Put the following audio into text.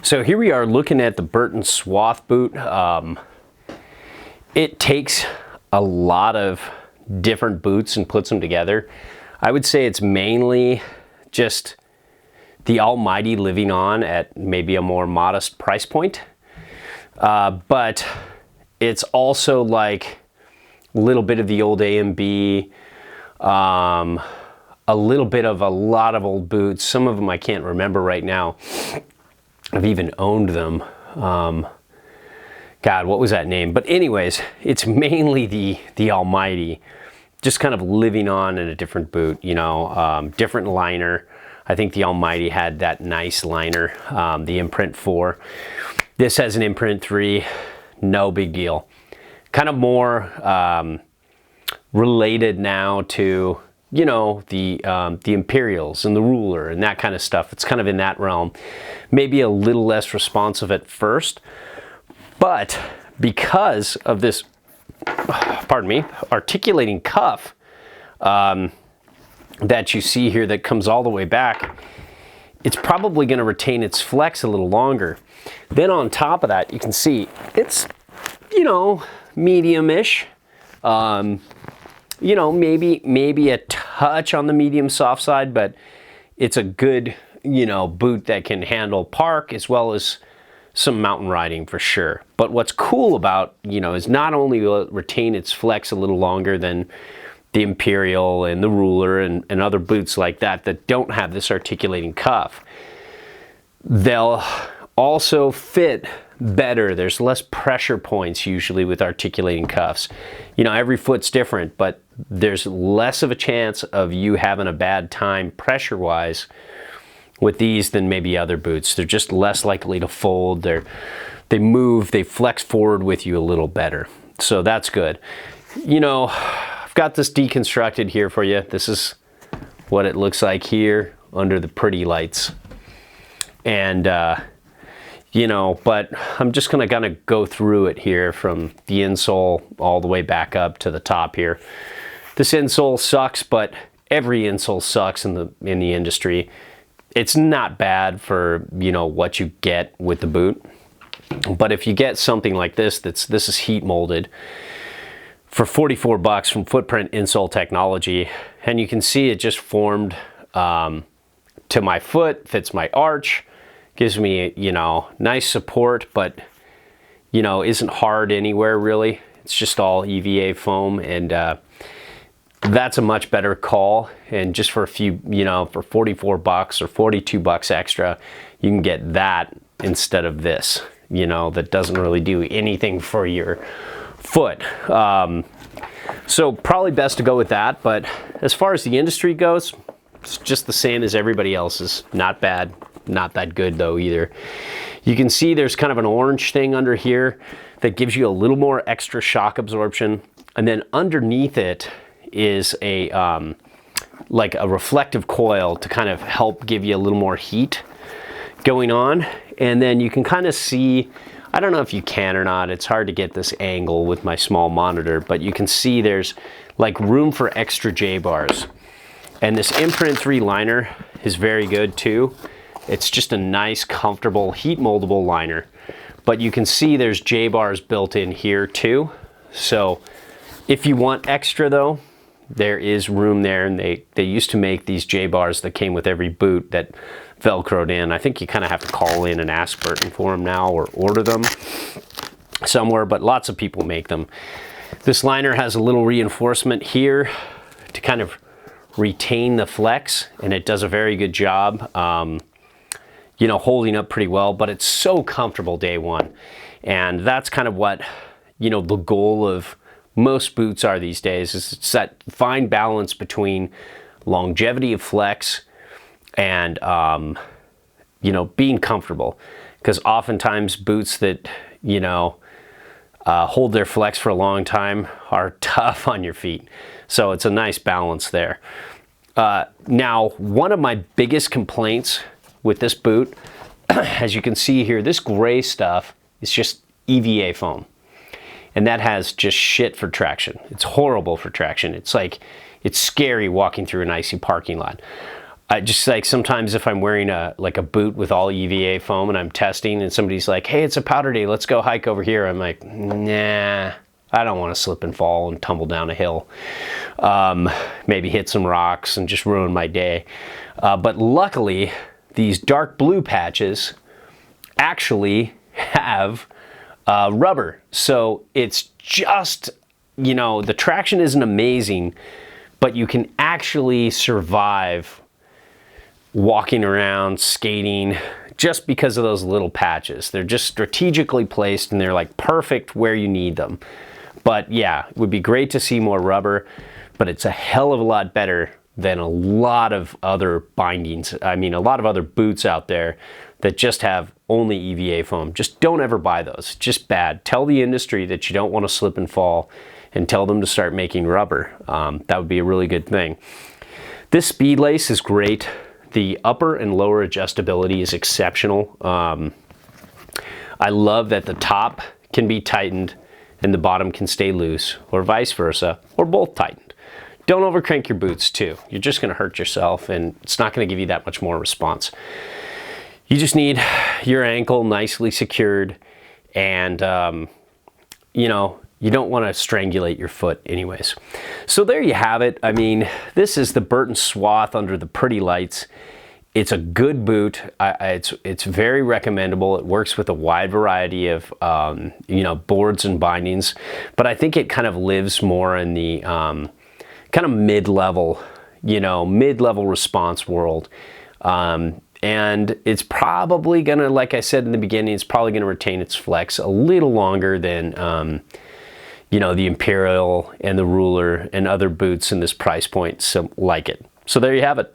So here we are looking at the Burton Swath boot. It takes a lot of different boots and puts them together. I would say it's mainly just the almighty living on at maybe a more modest price point. But it's also like a little bit of the old A&B, a little bit of a lot of old boots. Some of them I can't remember right now. I've even owned them. God, what was that name? But anyways, it's mainly the almighty, just kind of living on in a different boot, you know, different liner. I think the almighty had that nice liner, the imprint 4. This has an imprint 3, no big deal. Kind of more related now to, you know, the Imperials and the Ruler and that kind of stuff. It's kind of in that realm. Maybe a little less responsive at first, but because of this, pardon me, articulating cuff that you see here that comes all the way back, it's probably going to retain its flex a little longer. Then on top of that, you can see it's, you know, medium-ish. You know, maybe a touch on the medium soft side, but it's a good, you know, boot that can handle park as well as some mountain riding for sure. But what's cool about, you know, is not only will it retain its flex a little longer than the Imperial and the Ruler and other boots like that that don't have this articulating cuff, they'll also fit better. There's less pressure points usually with articulating cuffs. You know, every foot's different, but there's less of a chance of you having a bad time pressure-wise with these than maybe other boots. They're just less likely to fold. They move, they flex forward with you a little better. So that's good. You know, I've got this deconstructed here for you. This is what it looks like here under the pretty lights. And you know, but I'm just gonna kind of go through it here from the insole all the way back up to the top here. This insole sucks, but every insole sucks in the industry. It's not bad for, you know, what you get with the boot. But if you get something like this, this is heat molded for 44 bucks from Footprint Insole Technology, and you can see it just formed to my foot, fits my arch. Gives me, you know, nice support, but, you know, isn't hard anywhere really. It's just all EVA foam, and that's a much better call. And just for a few, you know, for 44 bucks or 42 bucks extra, you can get that instead of this, you know, that doesn't really do anything for your foot. So probably best to go with that. But as far as the industry goes, it's just the same as everybody else's. Not bad. Not that good though either. You can see there's kind of an orange thing under here that gives you a little more extra shock absorption, and then underneath it is a like a reflective coil to kind of help give you a little more heat going on. And then you can kind of see, I don't know if you can or not, it's hard to get this angle with my small monitor, but you can see there's like room for extra J-bars. And this imprint 3 liner is very good too. It's just a nice, comfortable, heat moldable liner. But you can see there's J-bars built in here too. So if you want extra though, there is room there. And they used to make these J-bars that came with every boot that Velcroed in. I think you kind of have to call in and ask Burton for them now or order them somewhere, but lots of people make them. This liner has a little reinforcement here to kind of retain the flex, and it does a very good job. You know, holding up pretty well, but it's so comfortable day one. And that's kind of what, you know, the goal of most boots are these days, is it's that fine balance between longevity of flex and, you know, being comfortable. Because oftentimes boots that, you know, hold their flex for a long time are tough on your feet. So it's a nice balance there. Now, one of my biggest complaints with this boot, as you can see here, this gray stuff is just EVA foam. And that has just shit for traction. It's horrible for traction. It's like, it's scary walking through an icy parking lot. I just like sometimes if I'm wearing a boot with all EVA foam and I'm testing and somebody's like, hey, it's a powder day, let's go hike over here. I'm like, nah, I don't want to slip and fall and tumble down a hill. Maybe hit some rocks and just ruin my day. But luckily, these dark blue patches actually have rubber. So it's just, you know, the traction isn't amazing, but you can actually survive walking around, skating, just because of those little patches. They're just strategically placed and they're like perfect where you need them. But yeah, it would be great to see more rubber, but it's a hell of a lot better than a lot of other bindings. I mean, a lot of other boots out there that just have only EVA foam. Just don't ever buy those. Just bad. Tell the industry that you don't want to slip and fall and tell them to start making rubber. That would be a really good thing. This speed lace is great. The upper and lower adjustability is exceptional. I love that the top can be tightened and the bottom can stay loose, or vice versa, or both tightened. Don't overcrank your boots too. You're just gonna hurt yourself and it's not gonna give you that much more response. You just need your ankle nicely secured and you know, you don't wanna strangulate your foot anyways. So there you have it. I mean, this is the Burton Swath under the pretty lights. It's a good boot. It's very recommendable. It works with a wide variety of you know, boards and bindings, but I think it kind of lives more in the kind of mid-level, you know, mid-level response world. And it's probably gonna, like I said in the beginning, it's probably gonna retain its flex a little longer than you know, the Imperial and the Ruler and other boots in this price point, so like it. So there you have it.